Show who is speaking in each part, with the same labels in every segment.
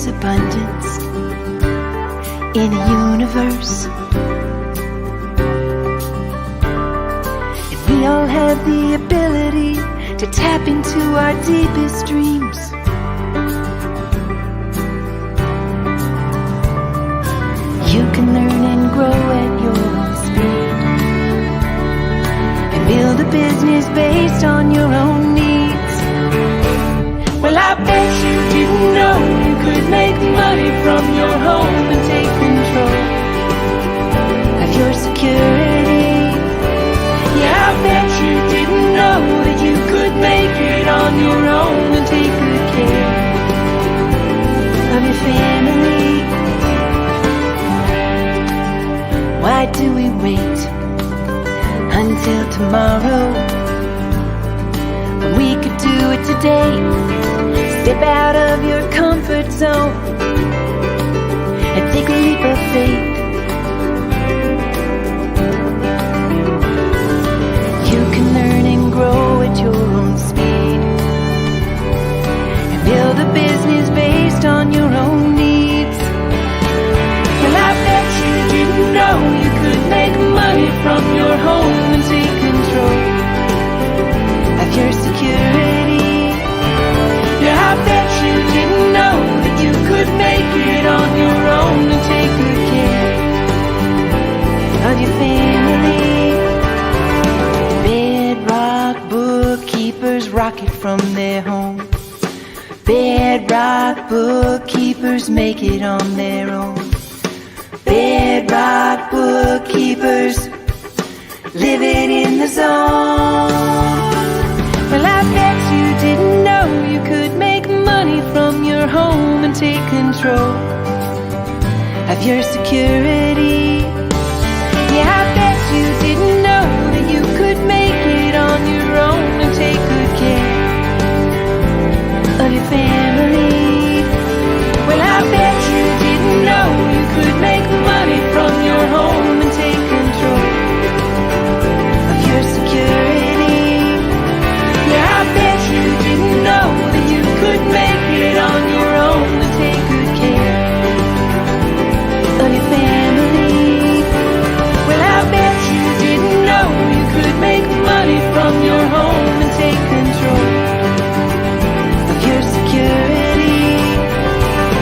Speaker 1: there's abundance in a universe. And we all have the ability to tap into our deepest dreams. You can learn and grow at your own speed, and build a business based on your own needs. Well, I bet you didn't know you could make money from your home and take control of your security. Yeah, I bet you didn't know that you could make it on your own and take good care of your family. Why do we wait until tomorrow when we could do it today? Step out of your comfort zone and take a leap of faith. You can learn and grow at your own speed, and build a business based on your own needs. Well, I bet you didn't know you could make money from your home and take control of your security. Yeah, I bet you didn't know that you could make it on your own and take good care of your family. Bedrock bookkeepers rock it from their home. Bedrock bookkeepers make it on their own. Bedrock bookkeepers living in the zone. Well, I bet you didn't know you could make money from your home and take control of your security. Yeah, I bet you didn't know that you could make it on your own and take good care of your family. Well, I bet you didn't know you could make money from your home and take control of your security. Yeah, I bet you didn't know that you could make it on your own and take good care of your family. Well, I bet you didn't know you could make money from your home and take control of your security.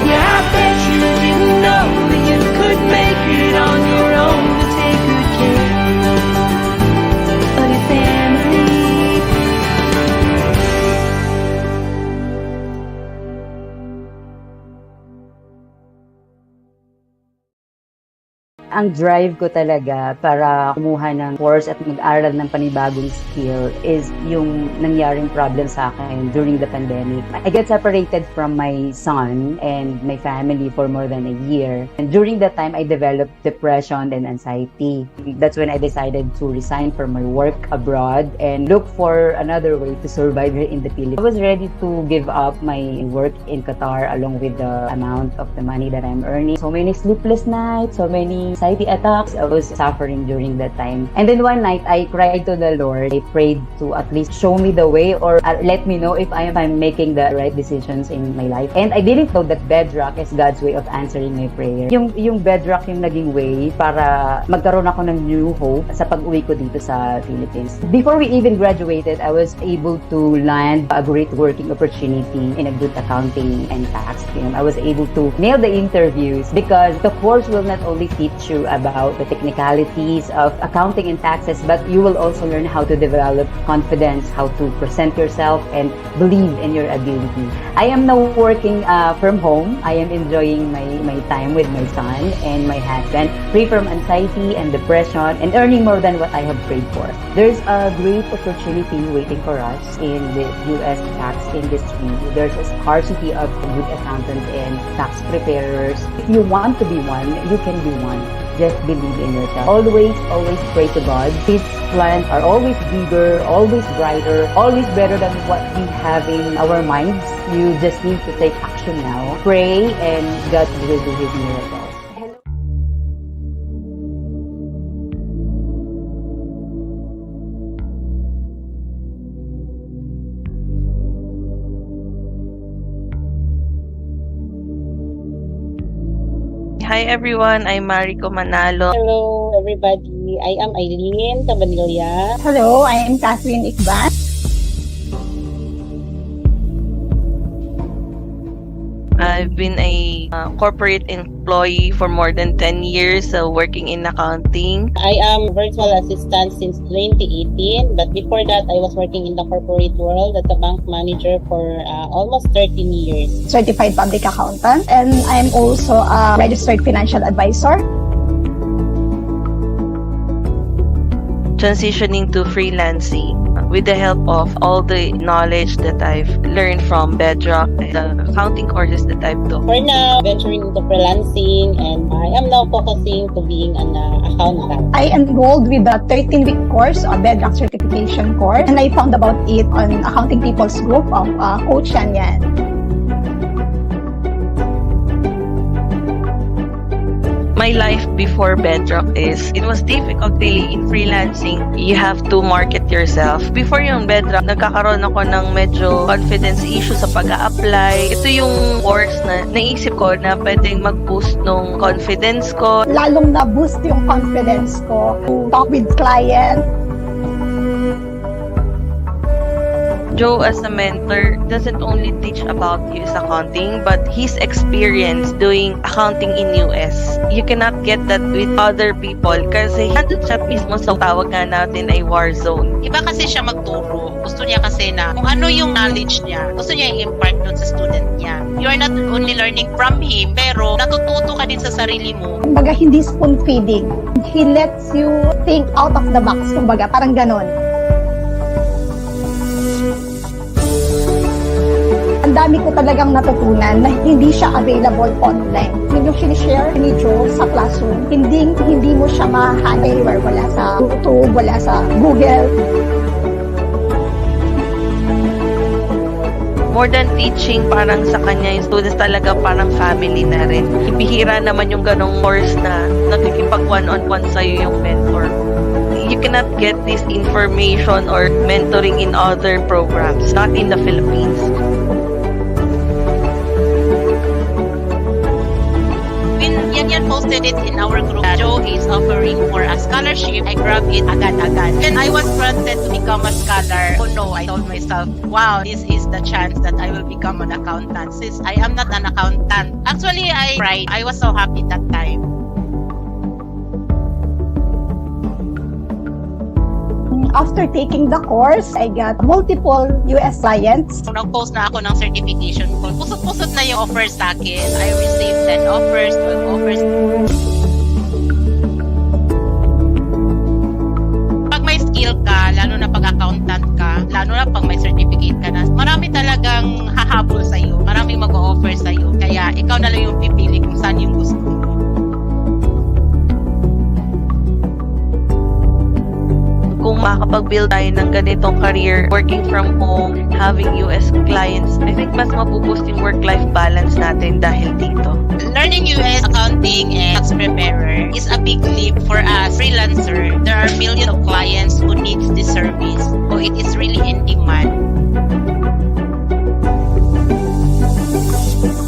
Speaker 1: Yeah, I bet you didn't know that you could make it on your own and take good care of your family.
Speaker 2: Ang drive ko talaga para kumuha ng course at mag-aral ng panibagong skill is yung nangyaring problem sa akin during the pandemic. I got separated from my son and my family for more than a year. And during that time, I developed depression and anxiety. That's when I decided to resign from my work abroad and look for another way to survive here in the Philippines. I was ready to give up my work in Qatar along with the amount of the money that I'm earning. So many sleepless nights, so many anxiety attacks I was suffering during that time. And then one night, I cried to the Lord. I prayed to at least show me the way or let me know if I'm making the right decisions in my life. And I didn't know that bedrock is God's way of answering my prayer. Yung bedrock yung naging way para magkaroon ako ng new hope sa pag-uwi ko dito sa Philippines. Before we even graduated, I was able to land a great working opportunity in a good accounting and tax firm. I was able to nail the interviews because the course will not only teach you about the technicalities of accounting and taxes, but you will also learn how to develop confidence, how to present yourself, and believe in your ability. I am now working from home. I am enjoying my time with my son and my husband, free from anxiety and depression, and earning more than what I have prayed for. There's a great opportunity waiting for us in the U.S. tax industry. There's a scarcity of good accountants and tax preparers. If you want to be one, you can be one. Just believe in yourself. Always pray to God. His plans are always bigger, always brighter, always better than what we have in our minds. You just need to take action now. Pray and God will do His miracles.
Speaker 3: Hi everyone, I'm Mariko Manalo.
Speaker 4: Hello, everybody. I am Eileen Cabanilla.
Speaker 5: Hello, I am Catherine Ikban.
Speaker 3: I've been a corporate employee for more than 10 years, working in accounting.
Speaker 4: I am virtual assistant since 2018, but before that, I was working in the corporate world as a bank manager for almost 13 years.
Speaker 5: Certified public accountant, and I'm also a registered financial advisor.
Speaker 3: Transitioning to freelancing with the help of all the knowledge that I've learned from Bedrock and the accounting courses that I've done.
Speaker 4: For now, venturing into freelancing, and I am now focusing to being an accountant.
Speaker 5: I enrolled with the 13-week course of Bedrock Certification course, and I found about it on Accounting People's Group of Coach Yan.
Speaker 3: My life before Bedrock it was difficult really in freelancing. You have to market yourself. Before yung Bedrock, nagkakaroon ako ng medyo confidence issue sa pag-a-apply. Ito yung course na naisip ko na pwedeng mag-boost ng confidence ko.
Speaker 5: Lalong na-boost yung confidence ko to talk with clients.
Speaker 3: Joe as a mentor doesn't only teach about his accounting but his experience doing accounting in US. You cannot get that with other people kasi nandun siya mismo sa tawag nga natin ay war zone.
Speaker 6: Iba kasi siya magturo. Gusto niya kasi na kung ano yung knowledge niya, gusto niya i-impart dun sa student niya. You are not only learning from him, pero natututo ka din sa sarili mo.
Speaker 5: Kumbaga, hindi spoon feeding. He lets you think out of the box. Kumbaga, parang ganon. Ang dami ko talagang natutunan na hindi siya available online. Yung sinishare ni Joe sa classroom, hindi mo siya mahanap anywhere. Wala sa YouTube, wala sa Google.
Speaker 3: More than teaching, parang sa kanya yung students talaga parang family na rin. Bihira naman yung ganong course na nagkikipag one-on-one sa'yo yung mentor. You cannot get this information or mentoring in other programs, not in the Philippines.
Speaker 6: Yan posted it in our group. Joe is offering for a scholarship. I grabbed it agad-agad. When I was granted to become a scholar, oh no, I told myself, wow, this is the chance that I will become an accountant. Since I am not an accountant. Actually, I cried. I was so happy that time.
Speaker 5: After taking the course, I got multiple US clients.
Speaker 6: Kung nag-post na ako ng certification ko, pusot-pusot na yung offers sa akin. I received 10 offers, 12 offers. Pag may skill ka, lalo na pag accountant ka, lalo na pag may certificate ka na, marami talagang hahabol sa'yo. Maraming mag-o-offer sa'yo. Kaya ikaw na lang yung pipili kung saan yung gusto mo.
Speaker 3: Kung makakapag-build tayo ng ganitong career, working from home, having US clients, I think mas mabuboost yung work-life balance natin dahil dito.
Speaker 6: Learning US accounting and tax preparer is a big leap for us freelancer. There are millions of clients who needs this service, so it is really in demand.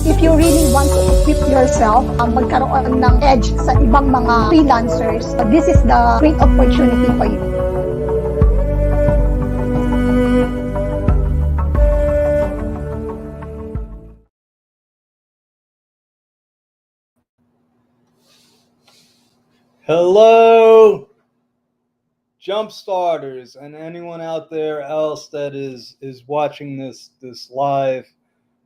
Speaker 5: If you really want to equip yourself, magkaroon ng edge sa ibang mga freelancers, this is the great opportunity for you.
Speaker 7: Hello, jump starters, and anyone out there else that is watching this live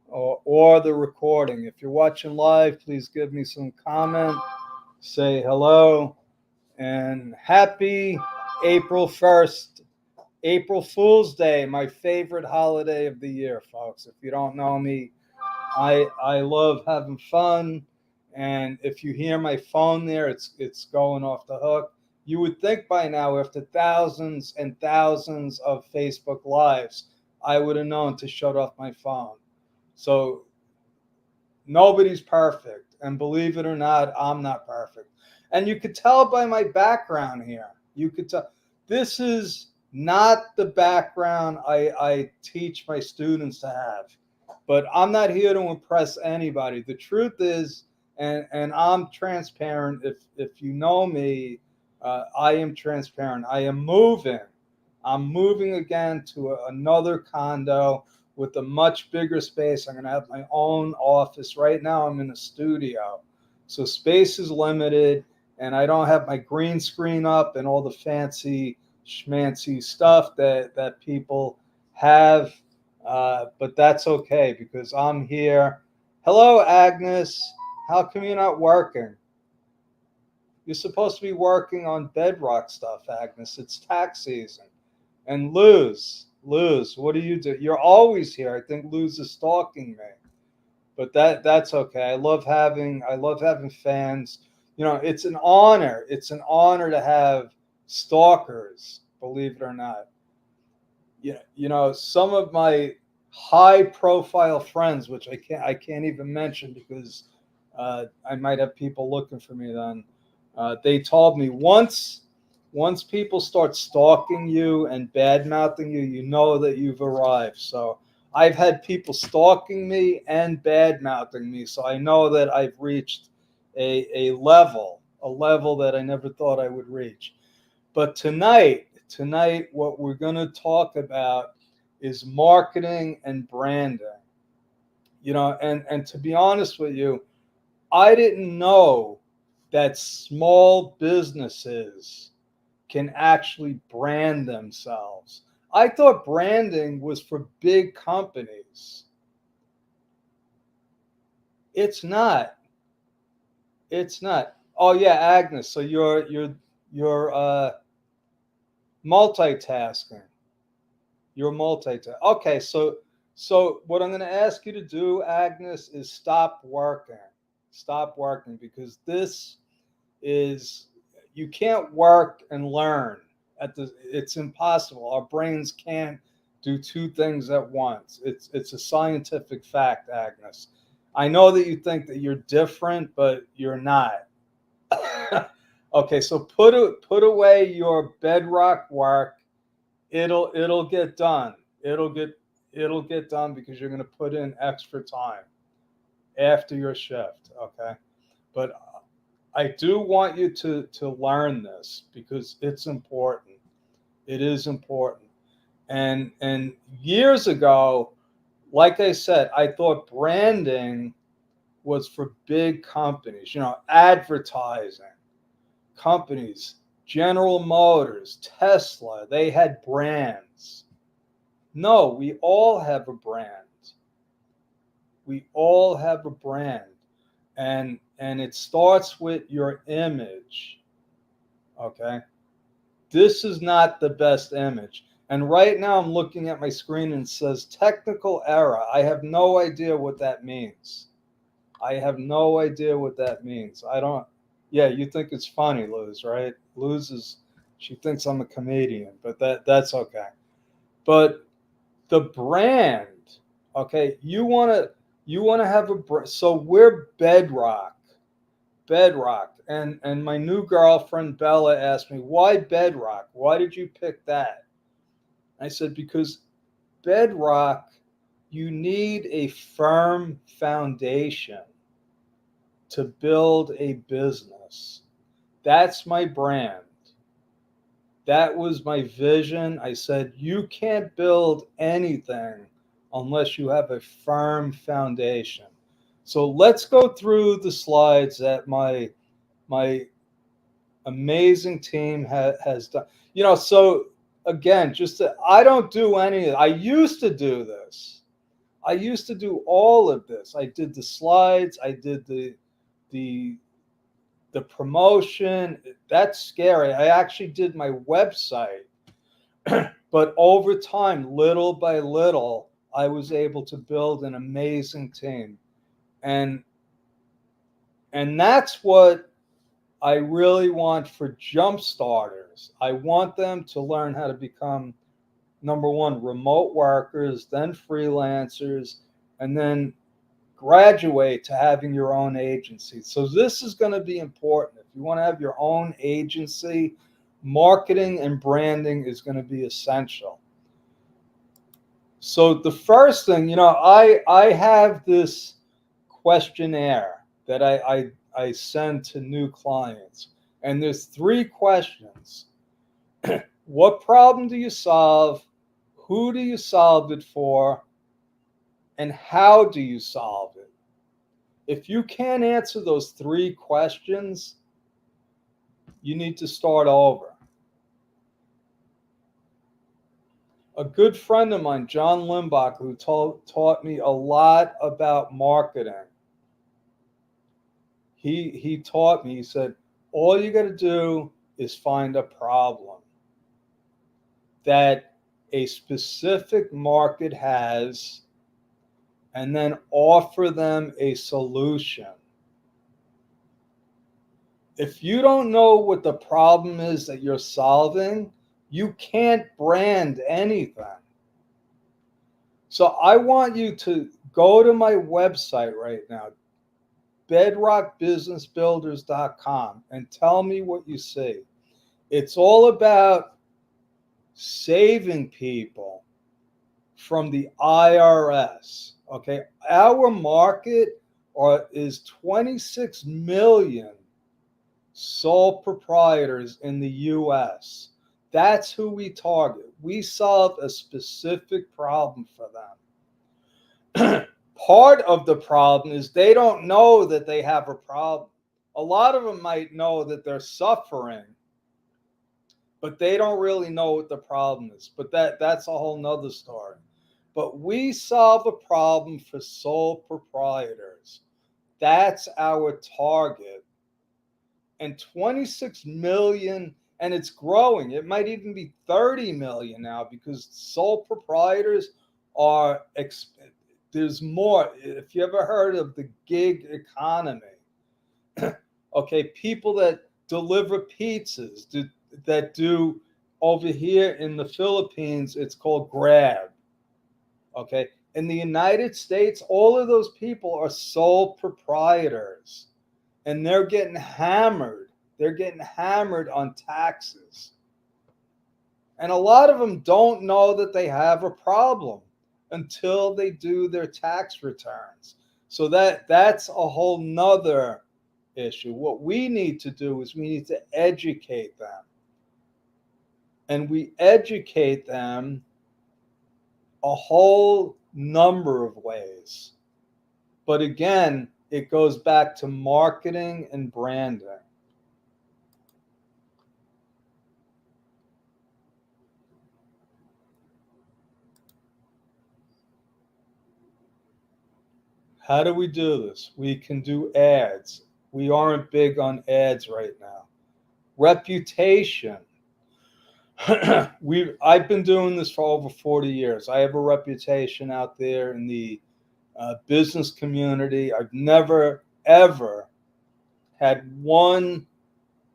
Speaker 7: or the recording. If you're watching live, please give me some comment, say hello, and happy April 1st, April Fool's Day, my favorite holiday of the year, folks. If you don't know me, I love having fun. And if you hear my phone there, it's going off the hook. You would think by now, after thousands and thousands of Facebook Lives, I would have known to shut off my phone. So nobody's perfect. And believe it or not, I'm not perfect. And you could tell by my background here. You could tell this is not the background I teach my students to have. But I'm not here to impress anybody. The truth is, and I'm transparent. If you know me, I am transparent. I am moving. I'm moving again to another condo with a much bigger space. I'm going to have my own office. Right now, I'm in a studio, so space is limited, and I don't have my green screen up and all the fancy schmancy stuff that people have. But that's okay because I'm here. Hello, Agnes. How come you're not working? You're supposed to be working on bedrock stuff, Agnes. It's tax season. And Luz, what do you do? You're always here. I think Luz is stalking me, but that's okay. I love having fans. You know, it's an honor. It's an honor to have stalkers. Believe it or not. Yeah, you know, some of my high-profile friends, which I can't even mention because I might have people looking for me. Then they told me once people start stalking you and bad mouthing you, you know that you've arrived. So I've had people stalking me and bad mouthing me, so I know that I've reached a level that I never thought I would reach. But tonight, what we're going to talk about is marketing and branding. You know, and to be honest with you, I didn't know that small businesses can actually brand themselves. I thought branding was for big companies. It's not. It's not. Oh yeah, Agnes. So you're multitasking. You're multitasking. Okay, so what I'm going to ask you to do, Agnes, is stop working. Stop working because this is you can't work and learn it's impossible. Our brains can't do two things at once. It's a scientific fact, Agnes. I know that you think that you're different, but you're not. Okay, so put away your bedrock work. It'll get done. It'll get done because you're going to put in extra time after your shift, okay? But I do want you to learn this because it's important. It is important. And years ago, like I said, I thought branding was for big companies, you know, advertising companies, General Motors, Tesla, they had brands. No, we all have a brand. We all have a brand. And it starts with your image. Okay? This is not the best image. And right now I'm looking at my screen and it says technical error. I have no idea what that means. I have no idea what that means. I don't. Yeah, you think it's funny, Luz, right? She thinks I'm a comedian, but that's okay. But the brand, okay, you wanna have so we're bedrock. And my new girlfriend Bella asked me, why bedrock? Why did you pick that? I said, because bedrock, you need a firm foundation to build a business. That's my brand. That was my vision. I said, you can't build anything unless you have a firm foundation. So let's go through the slides that my amazing team has done. You know, so again, I don't do any of it. I used to do this. I used to do all of this. I did the slides. I did the promotion. That's scary. I actually did my website. But over time, little by little, I was able to build an amazing team. And that's what I really want for jump starters. I want them to learn how to become, number one, remote workers, then freelancers, and then graduate to having your own agency. So this is going to be important. If you want to have your own agency, marketing and branding is going to be essential. So the first thing, you know, I have this questionnaire that I send to new clients. And there's 3 questions. What problem do you solve? Who do you solve it for? And how do you solve it? If you can't answer those 3 questions, you need to start over. A good friend of mine, John Limbach, who taught me a lot about marketing, he taught me, he said, all you got to do is find a problem that a specific market has and then offer them a solution. If you don't know what the problem is that you're solving, you can't brand anything. So I want you to go to my website right now, bedrockbusinessbuilders.com, and tell me what you see. It's all about saving people from the IRS. Okay, our market is 26 million sole proprietors in the US. That's who we target. We solve a specific problem for them. Part of the problem is they don't know that they have a problem. A lot of them might know that they're suffering, but they don't really know what the problem is. But that's a whole nother story. But we solve a problem for sole proprietors. That's our target. And 26 million, and it's growing. It might even be 30 million now because sole proprietors are, there's more. If you ever heard of the gig economy, okay, people that deliver pizzas, that do over here in the Philippines, it's called Grab. Okay, in the United States, all of those people are sole proprietors. And they're getting hammered. They're getting hammered on taxes. And a lot of them don't know that they have a problem until they do their tax returns. So that's a whole nother issue. What we need to do is we need to educate them. And we educate them a whole number of ways. But again, it goes back to marketing and branding. How do we do this? We can do ads. We aren't big on ads right now. Reputation. I've been doing this for over 40 years. I have a reputation out there in the business community. I've never, ever had one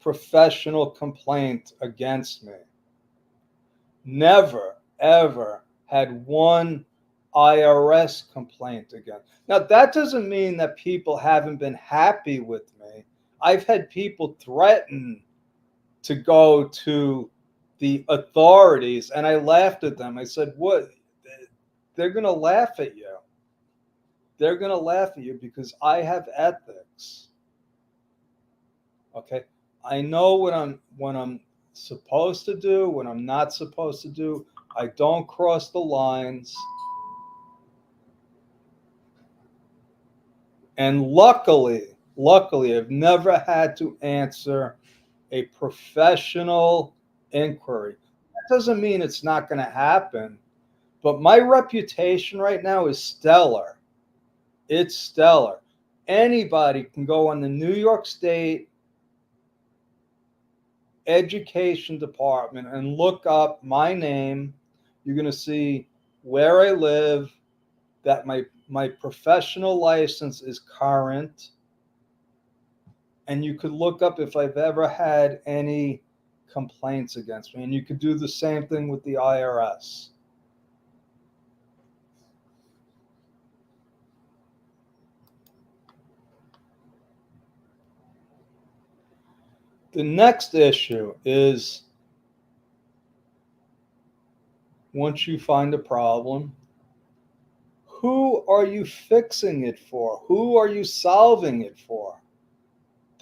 Speaker 7: professional complaint against me. Never, ever had one IRS complaint against. Now, that doesn't mean that people haven't been happy with me. I've had people threaten to go to the authorities, and I laughed at them. I said, what? They're going to laugh at you. They're going to laugh at you because I have ethics. Okay? I know what I'm supposed to do, what I'm not supposed to do. I don't cross the lines. And luckily, I've never had to answer a professional inquiry. That doesn't mean it's not going to happen, but my reputation right now is stellar. It's stellar. Anybody can go on the New York State Education Department and look up my name. You're going to see where I live, that my professional license is current, and you could look up if I've ever had any complaints against me. And you could do the same thing with the IRS. The next issue is, once you find a problem, who are you fixing it for? Who are you solving it for?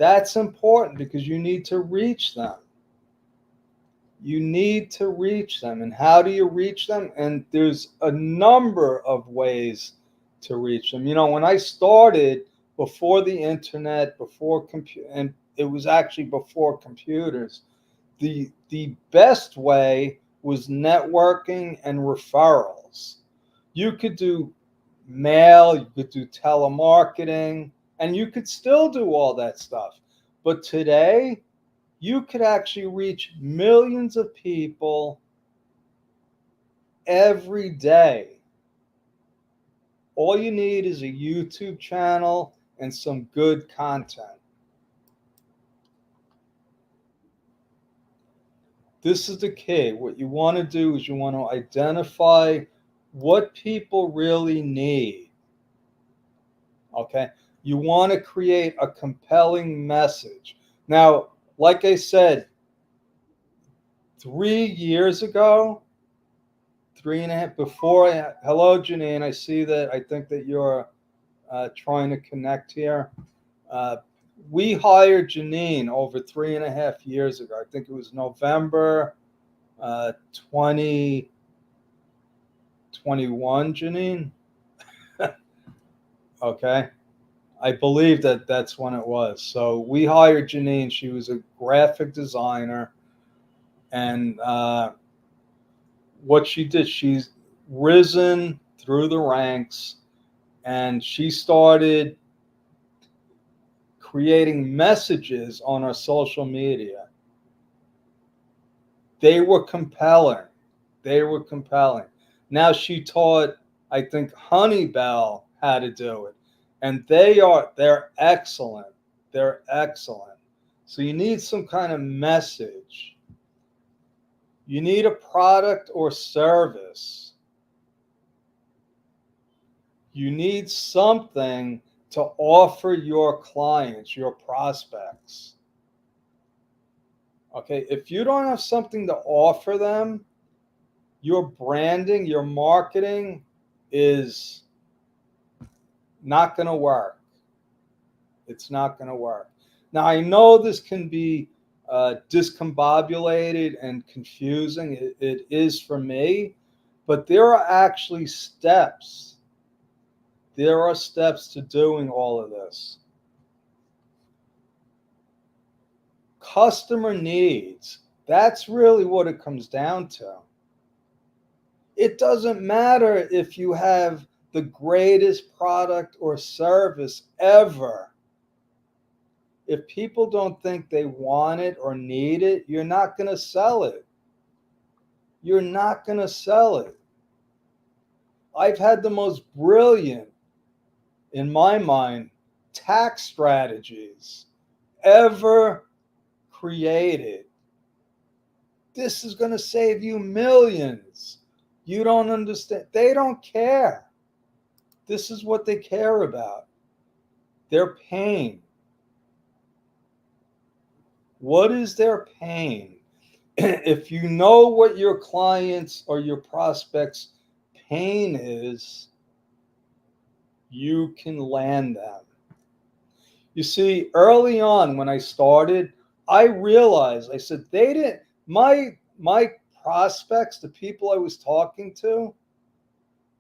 Speaker 7: That's important because you need to reach them. You need to reach them. And how do you reach them? And there's a number of ways to reach them. You know, when I started, before the internet, before and it was actually before computers, the best way was networking and referrals. You could do mail, you could do telemarketing, and you could still do all that stuff. But today, you could actually reach millions of people every day. All you need is a YouTube channel and some good content. This is the key. What you want to do is you want to identify what people really need. Okay? You want to create a compelling message. Now, like I said, 3 years ago, 3.5 before. Hello, Janine. I see that. I think that you're trying to connect here. We hired Janine over 3.5 years ago. I think it was November 2021, Janine. Okay. I believe that that's when it was. So we hired Janine. She was a graphic designer. And what she did, she's risen through the ranks, and she started creating messages on our social media. They were compelling. They were compelling. Now she taught, I think, Honeybell how to do it. And they're excellent. They're excellent. So you need some kind of message. You need a product or service. You need something to offer your clients, your prospects. Okay, if you don't have something to offer them, your branding, your marketing is not going to work. It's not going to work. Now, I know this can be discombobulated and confusing. It is for me, but there are actually steps. There are steps to doing all of this. Customer needs. That's really what it comes down to. It doesn't matter if you have the greatest product or service ever. If people don't think they want it or need it, you're not going to sell it. You're not going to sell it. I've had the most brilliant, in my mind, tax strategies ever created. This is going to save you millions. You don't understand. They don't care. This is what they care about. Their pain. What is their pain? If you know what your clients or your prospects' pain is, you can land them. You see, early on when I started, I realized, I said, they didn't, my prospects, the people I was talking to,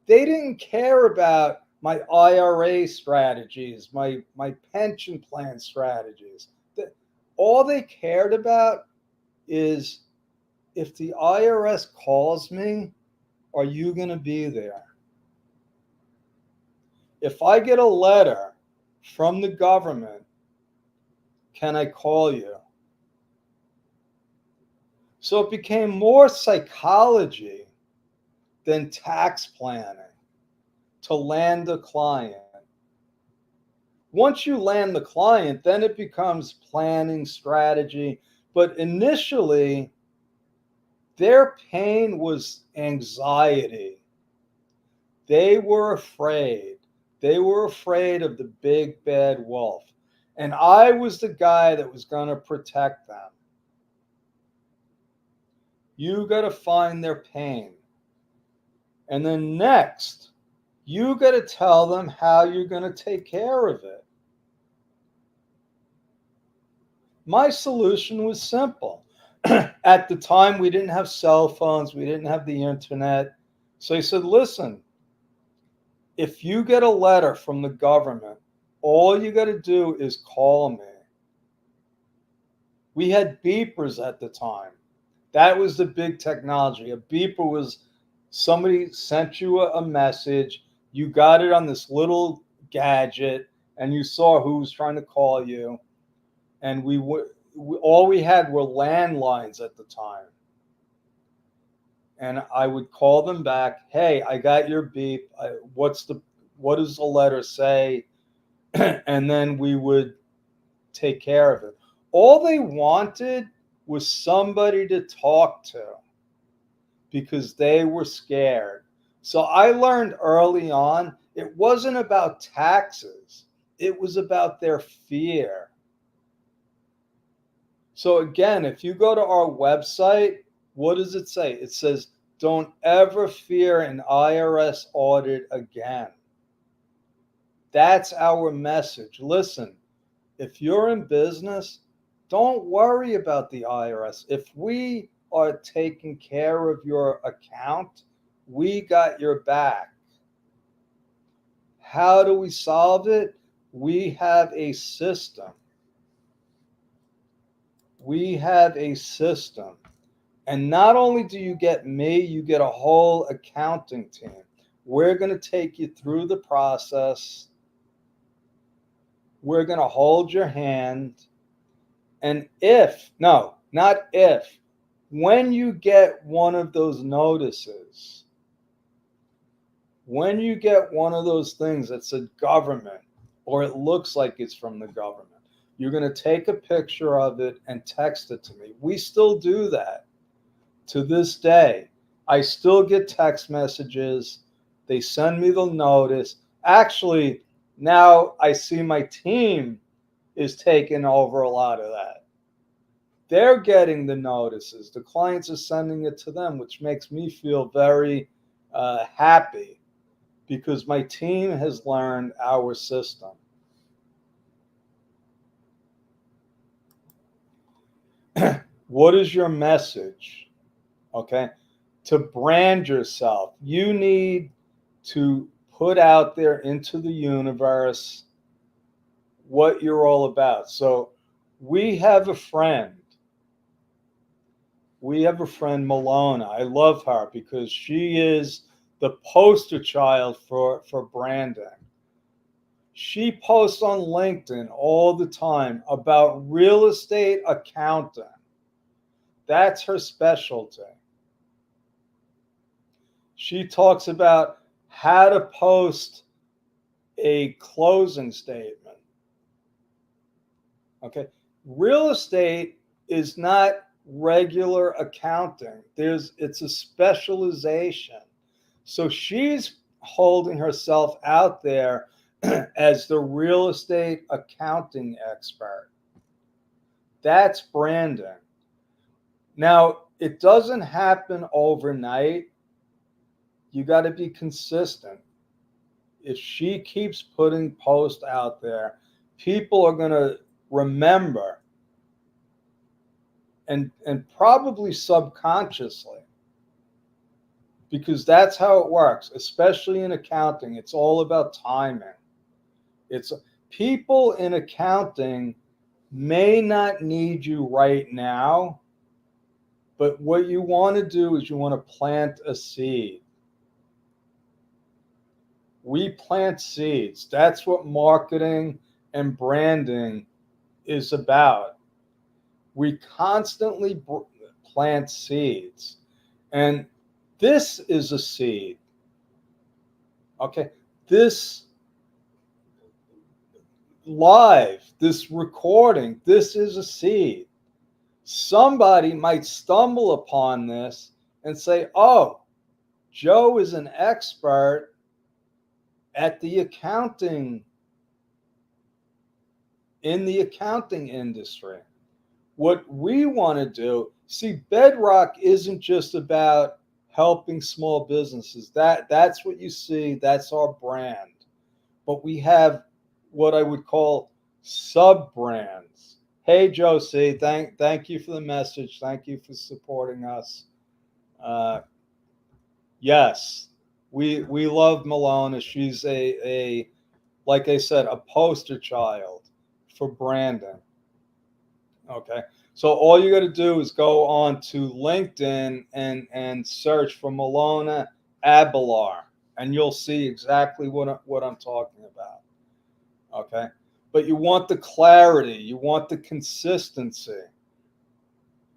Speaker 7: they didn't care about my IRA strategies, my pension plan strategies. All they cared about is, if the IRS calls me, are you going to be there? If I get a letter from the government, can I call you? So it became more psychology than tax planning to land a client. Once you land the client, then it becomes planning, strategy. But initially, their pain was anxiety. They were afraid. They were afraid of the big bad wolf. And I was the guy that was going to protect them. You got to find their pain. And then next, you got to tell them how you're going to take care of it. My solution was simple. At the time, we didn't have cell phones, we didn't have the internet. So I said, listen, if you get a letter from the government, all you got to do is call me. We had beepers at the time. That was the big technology. A beeper was somebody sent you a message, you got it on this little gadget, and you saw who was trying to call you. And all we had were landlines at the time. And I would call them back, hey, I got your beep. What does the letter say? And then we would take care of it. All they wanted was somebody to talk to because they were scared. So I learned early on, it wasn't about taxes. It was about their fear. So again, if you go to our website, what does it say? It says, don't ever fear an IRS audit again. That's our message. Listen, if you're in business, don't worry about the IRS. If we are taking care of your account, we got your back. How do we solve it? We have a system. We have a system. And not only do you get me, you get a whole accounting team. We're going to take you through the process. We're going to hold your hand. And when you get one of those notices, when you get one of those things that said government, or it looks like it's from the government, you're going to take a picture of it and text it to me. We still do that. To this day, I still get text messages. They send me the notice. Actually, now I see my team is taking over a lot of that. They're getting the notices. The clients are sending it to them, which makes me feel very happy because my team has learned our system. What is your message? Okay. To brand yourself, you need to put out there into the universe what you're all about. So we have a friend. Malona. I love her because she is the poster child for branding. She posts on LinkedIn all the time about real estate accounting. That's her specialty. She talks about how to post a closing statement. Okay. Real estate is not regular accounting. It's a specialization. So she's holding herself out there as the real estate accounting expert. That's branding. Now, it doesn't happen overnight. You got to be consistent. If she keeps putting posts out there, people are going to remember, and probably subconsciously, because that's how it works, especially in accounting. It's all about timing. It's people in accounting may not need you right now, but what you want to do is you want to plant a seed. We plant seeds. That's what marketing and branding is about. We constantly plant seeds. And this is a seed. Okay. This this recording, this is a seed. Somebody might stumble upon this and say, oh, Joe is an expert at the accounting, in the accounting industry. What we want to do, see, Bedrock isn't just about helping small businesses. That's what you see. That's our brand. But we have what I would call sub brands. Hey, Josie, thank you for the message. Thank you for supporting us. Yes, we love Milona. She's a like I said, a poster child for branding. Okay. So all you got to do is go on to LinkedIn and search for Milona Abelar, and you'll see exactly what I'm talking about. Okay. But you want the clarity, you want the consistency.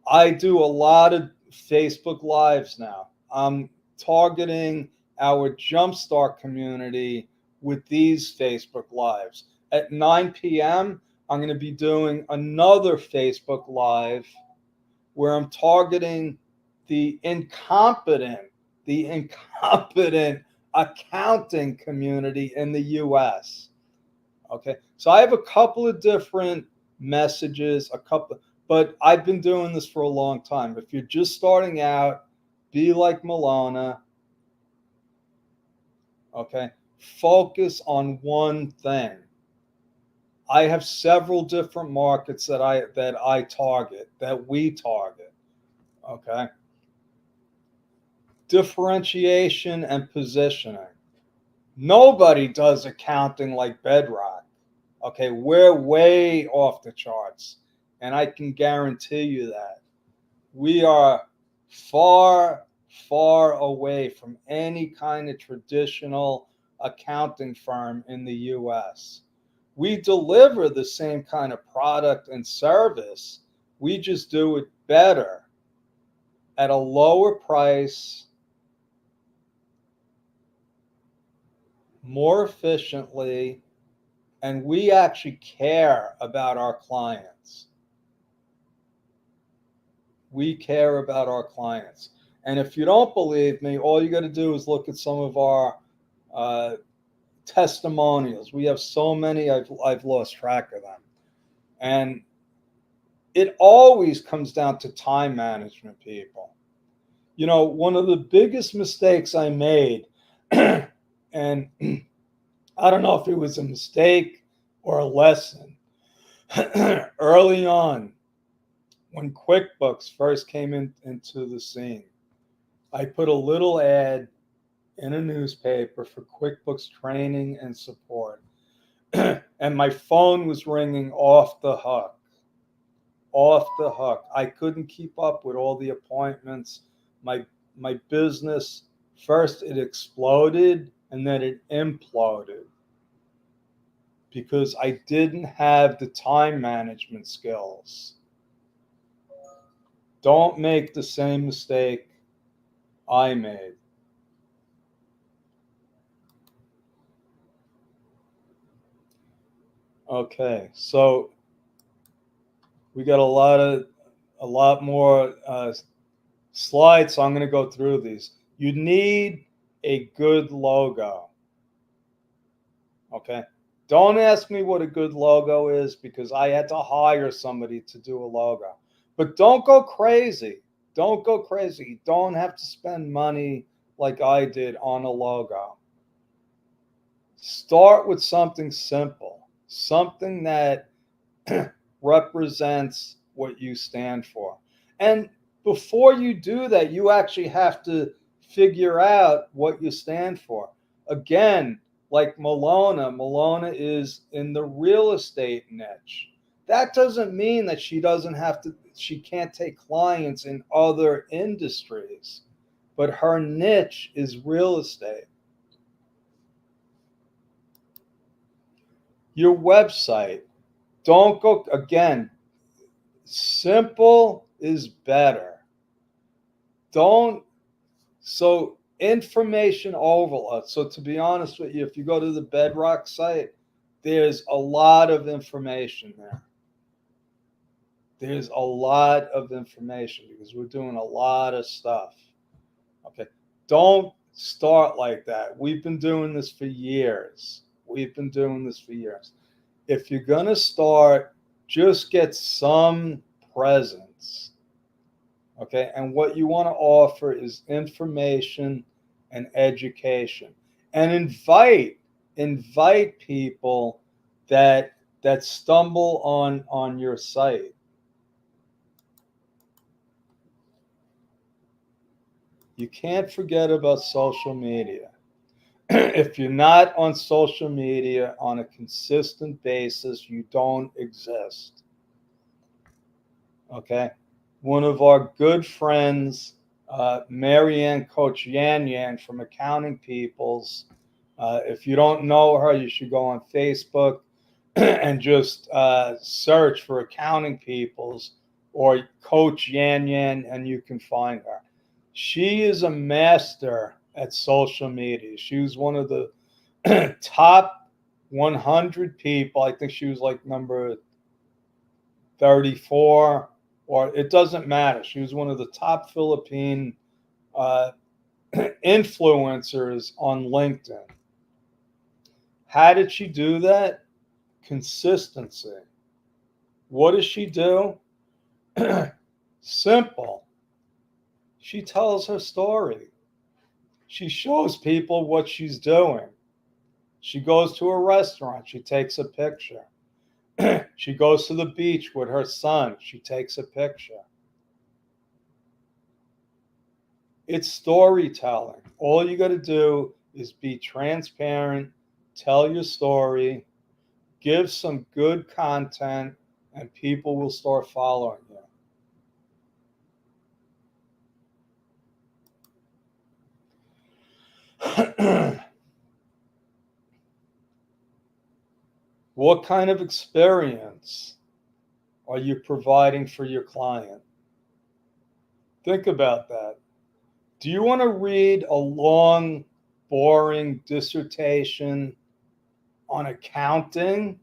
Speaker 7: I do a lot of Facebook Lives now. I'm targeting our Jumpstart community with these Facebook Lives. At 9 p.m., I'm going to be doing another Facebook Live where I'm targeting the incompetent accounting community in the US. Okay. So I have a couple of different messages, but I've been doing this for a long time. If you're just starting out, be like Milona. Okay. Focus on one thing. I have several different markets that I target, that we target. Okay. Differentiation and positioning. Nobody does accounting like Bedrock. Okay, we're way off the charts. And I can guarantee you that. We are far, far away from any kind of traditional accounting firm in the US. We deliver the same kind of product and service. We just do it better at a lower price, more efficiently, and we actually care about our clients. We care about our clients. And if you don't believe me, all you got to do is look at some of our testimonials. We have so many, I've lost track of them. And it always comes down to time management, people. You know, one of the biggest mistakes I made, and I don't know if it was a mistake or a lesson, early on, when QuickBooks first came into the scene, I put a little ad in a newspaper for QuickBooks training and support. And my phone was ringing off the hook. Off the hook. I couldn't keep up with all the appointments. My business, first it exploded and then it imploded because I didn't have the time management skills. Don't make the same mistake I made. Okay, so we got a lot more slides, so I'm going to go through these. You need a good logo. Okay, don't ask me what a good logo is because I had to hire somebody to do a logo. But don't go crazy. Don't go crazy. You don't have to spend money like I did on a logo. Start with something simple, something that represents what you stand for. And before you do that, you actually have to figure out what you stand for. Again, like Milona is in the real estate niche. That doesn't mean that she can't take clients in other industries, but her niche is real estate. Your website, don't go, again, simple is better. So information overload. So to be honest with you, if you go to the Bedrock site, there's a lot of information there. There's a lot of information because we're doing a lot of stuff. Okay. Don't start like that. We've been doing this for years. If you're going to start, just get some presence. Okay. And what you want to offer is information and education, and invite people that that stumble on your site. You can't forget about social media. If you're not on social media on a consistent basis, you don't exist. Okay? One of our good friends, Marianne Coach Yan Yan from Accounting Peoples, if you don't know her, you should go on Facebook and just search for Accounting Peoples or Coach Yan Yan, and you can find her. She is a master at social media. She was one of the top 100 people. I think she was like number 34, or it doesn't matter. She was one of the top Philippine influencers on LinkedIn. How did she do that? Consistency. What does she do? Simple. She tells her story. She shows people what she's doing. She goes to a restaurant. She takes a picture. She goes to the beach with her son. She takes a picture. It's storytelling. All you got to do is be transparent, tell your story, give some good content, and people will start following you. What kind of experience are you providing for your client? Think about that. Do you want to read a long, boring dissertation on accounting?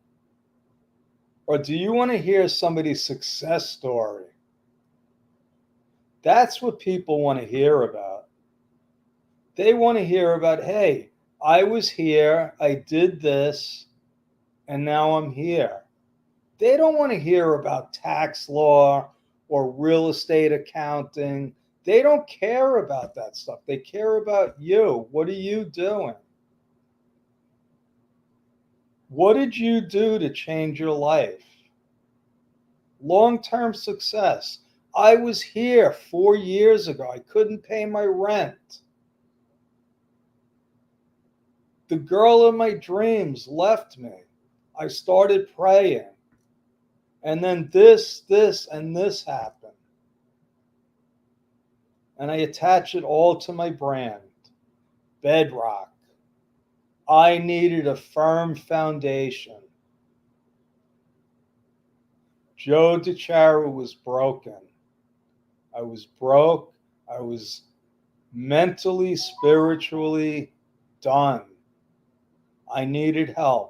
Speaker 7: Or do you want to hear somebody's success story? That's what people want to hear about. They want to hear about, hey, I was here, I did this, and now I'm here. They don't want to hear about tax law or real estate accounting. They don't care about that stuff. They care about you. What are you doing? What did you do to change your life? Long-term success. I was here 4 years ago. I couldn't pay my rent. The girl of my dreams left me. I started praying. And then this, and this happened. And I attach it all to my brand, Bedrock. I needed a firm foundation. Joe DiChiaro was broken. I was broke. I was mentally, spiritually done. I needed help.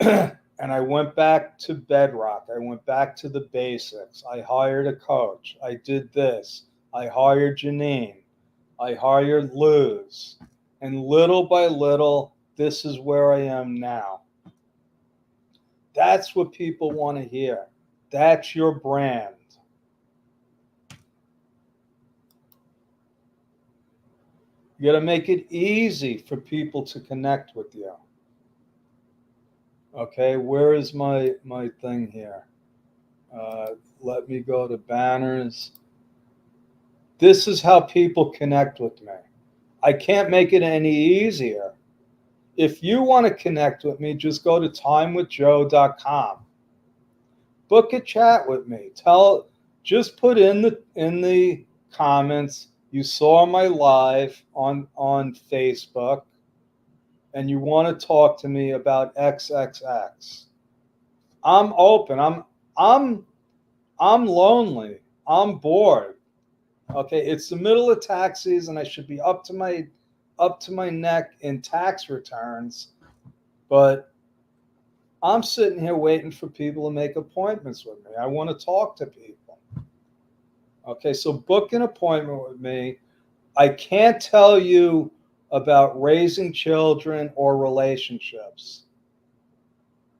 Speaker 7: And I went back to Bedrock. I went back to the basics. I hired a coach. I did this. I hired Janine. I hired Luz. And little by little, this is where I am now. That's what people want to hear. That's your brand. You got to make it easy for people to connect with you. Okay, where is my thing here? Let me go to banners. This is how people connect with me. I can't make it any easier. If you want to connect with me, just go to timewithjoe.com. Book a chat with me. Just put in the comments you saw my live on Facebook and you want to talk to me about XXX. I'm open. I'm lonely. I'm bored. Okay, it's the middle of tax season. I should be up to my neck in tax returns, but I'm sitting here waiting for people to make appointments with me. I want to talk to people. Okay, so book an appointment with me. I can't tell you about raising children or relationships.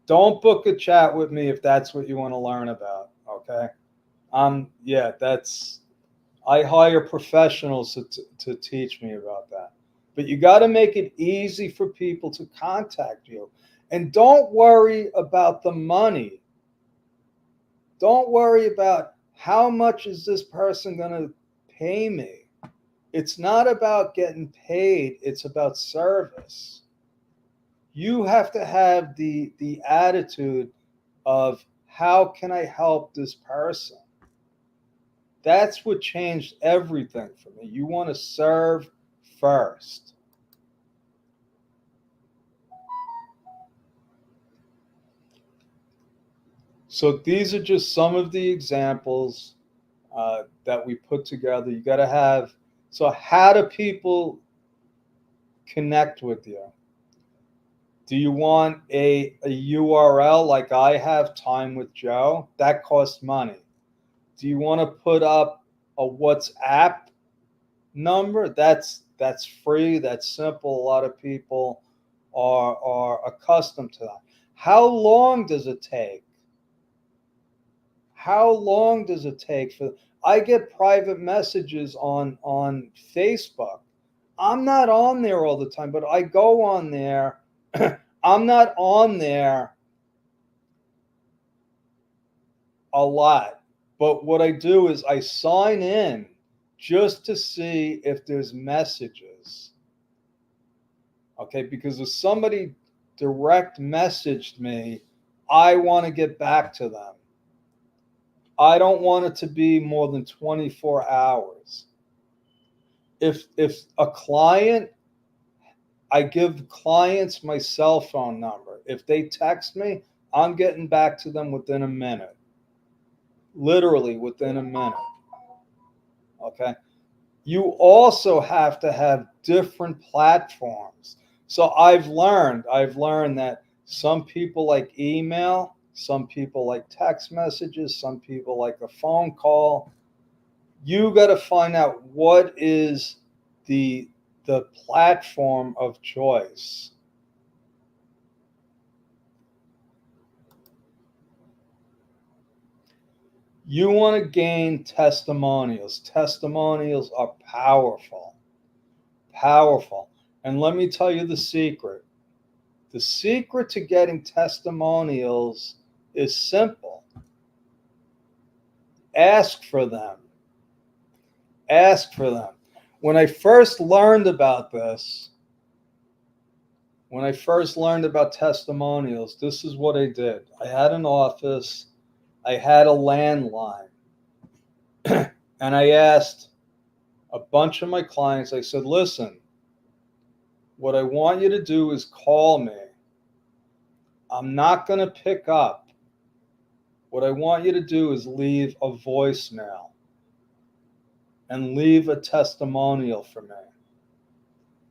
Speaker 7: Don't book a chat with me if that's what you want to learn about. Okay, I hire professionals to teach me about that. But you got to make it easy for people to contact you. And don't worry about the money. Don't worry about how much is this person going to pay me. It's not about getting paid. It's about service. You have to have the attitude of, how can I help this person? That's what changed everything for me. You want to serve first. So these are just some of the examples that we put together. You got to have, so how do people connect with you? Do you want a URL like I have, Time with Joe? That costs money. Do you want to put up a WhatsApp number? That's free. That's simple. A lot of people are accustomed to that. How long does it take? How long does it take for? I get private messages on Facebook. I'm not on there all the time, but I go on there. I'm not on there a lot, but what I do is I sign in just to see if there's messages. Okay, because if somebody direct messaged me, I want to get back to them. I don't want it to be more than 24 hours. If a client, I give clients my cell phone number. If they text me, I'm getting back to them within a minute. Literally within a minute. Okay. You also have to have different platforms. So I've learned that some people like email, some people like text messages, some people like a phone call. You got to find out what is the platform of choice. You want to gain testimonials. Testimonials are powerful. Powerful. And let me tell you the secret. The secret to getting testimonials is simple. Ask for them. Ask for them. When I first learned about this, when I first learned about testimonials, this is what I did. I had an office. I had a landline. And I asked a bunch of my clients, I said, listen, what I want you to do is call me. I'm not going to pick up. What I want you to do is leave a voicemail and leave a testimonial for me.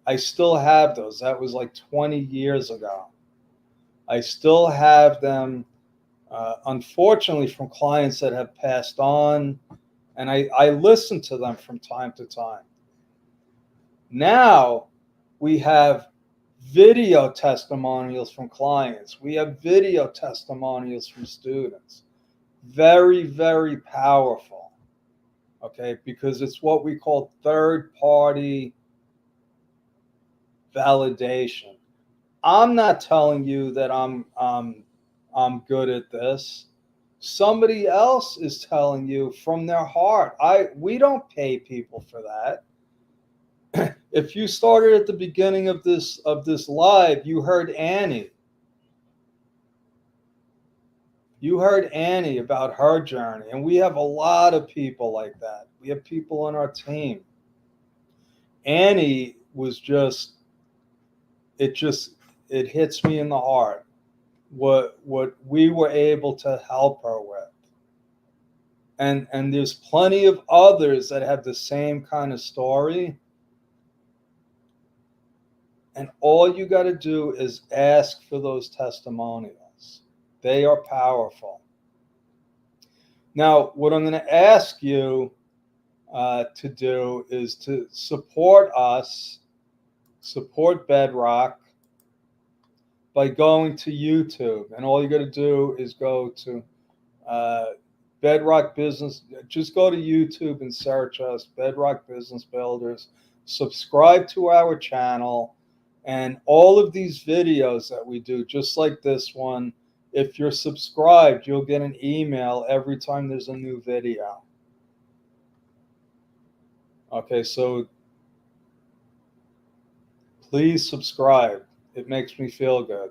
Speaker 7: I still have those. That was like 20 years ago. I still have them, unfortunately, from clients that have passed on, and I listen to them from time to time. Now we have video testimonials from clients. We have video testimonials from students. Very, very powerful, okay, because it's what we call third-party validation. I'm not telling you that I'm good at this. Somebody else is telling you from their heart. We don't pay people for that. If you started at the beginning of this live, you heard Annie. You heard Annie about her journey, and we have a lot of people like that. We have people on our team. Annie was it hits me in the heart what we were able to help her with. And there's plenty of others that have the same kind of story. And all you got to do is ask for those testimonials. They are powerful. Now, what I'm going to ask you to do is to support us, support Bedrock, by going to YouTube. And all you got to do is go to Bedrock Business. Just go to YouTube and search us, Bedrock Business Builders. Subscribe to our channel And all of these videos that we do, just like this one, if you're subscribed, you'll get an email every time there's a new video. Okay, so please subscribe. It makes me feel good.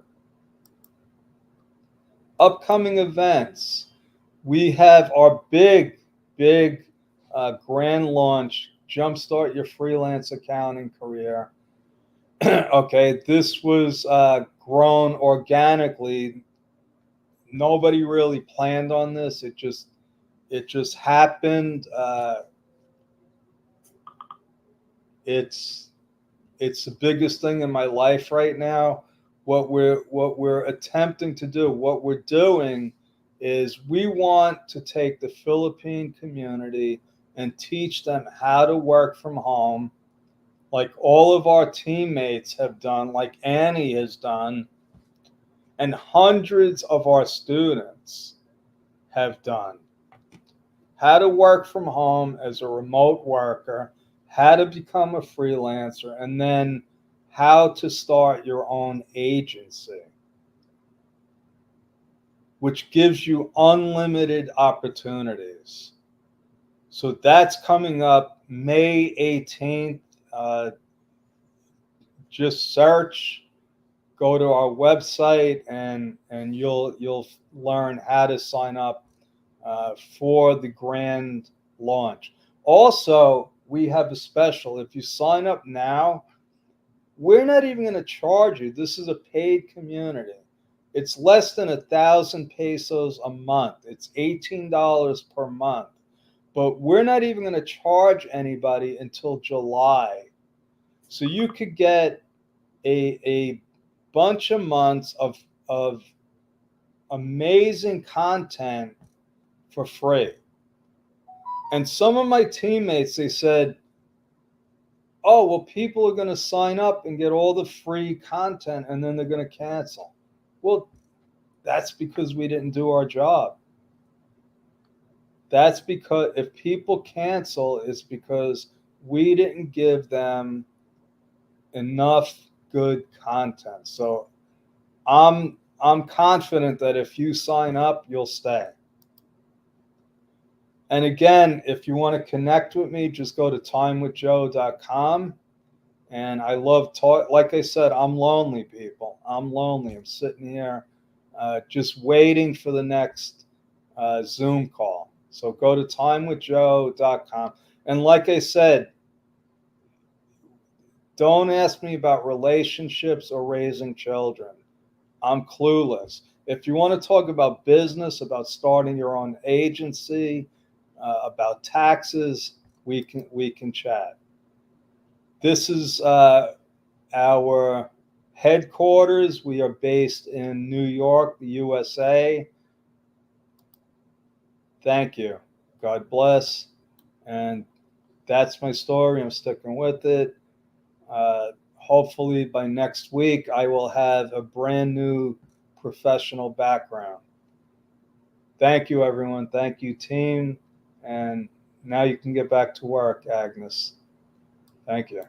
Speaker 7: Upcoming events. We have our big grand launch, Jumpstart Your Freelance Accounting Career. Okay, this was grown organically. Nobody really planned on this. It just happened. It's the biggest thing in my life right now. What we're attempting to do, what we're doing is we want to take the Philippine community and teach them how to work from home, like all of our teammates have done, like Annie has done, and hundreds of our students have done. How to work from home as a remote worker, how to become a freelancer, and then how to start your own agency, which gives you unlimited opportunities. So that's coming up May 18th. Just search, go to our website, and you'll learn how to sign up for the grand launch. Also, we have a special. If you sign up now, we're not even going to charge you. This is a paid community. It's less than 1,000 pesos a month. It's $18 per month. But we're not even going to charge anybody until July. So you could get a bunch of months of amazing content for free. And some of my teammates, they said, oh, well, people are going to sign up and get all the free content and then they're going to cancel. Well, that's because we didn't do our job. That's because if people cancel, it's because we didn't give them enough good content. So I'm confident that if you sign up, you'll stay. And again, if you want to connect with me, just go to timewithjoe.com. And I love talk. Like I said, I'm lonely, people. I'm lonely. I'm sitting here just waiting for the next Zoom call. So go to timewithjoe.com. And like I said, don't ask me about relationships or raising children. I'm clueless. If you want to talk about business, about starting your own agency, about taxes, we can chat. This is our headquarters. We are based in New York, the USA. Thank you. God bless. And that's my story. I'm sticking with it. Hopefully by next week, I will have a brand new professional background. Thank you, everyone. Thank you, team. And now you can get back to work, Agnes. Thank you.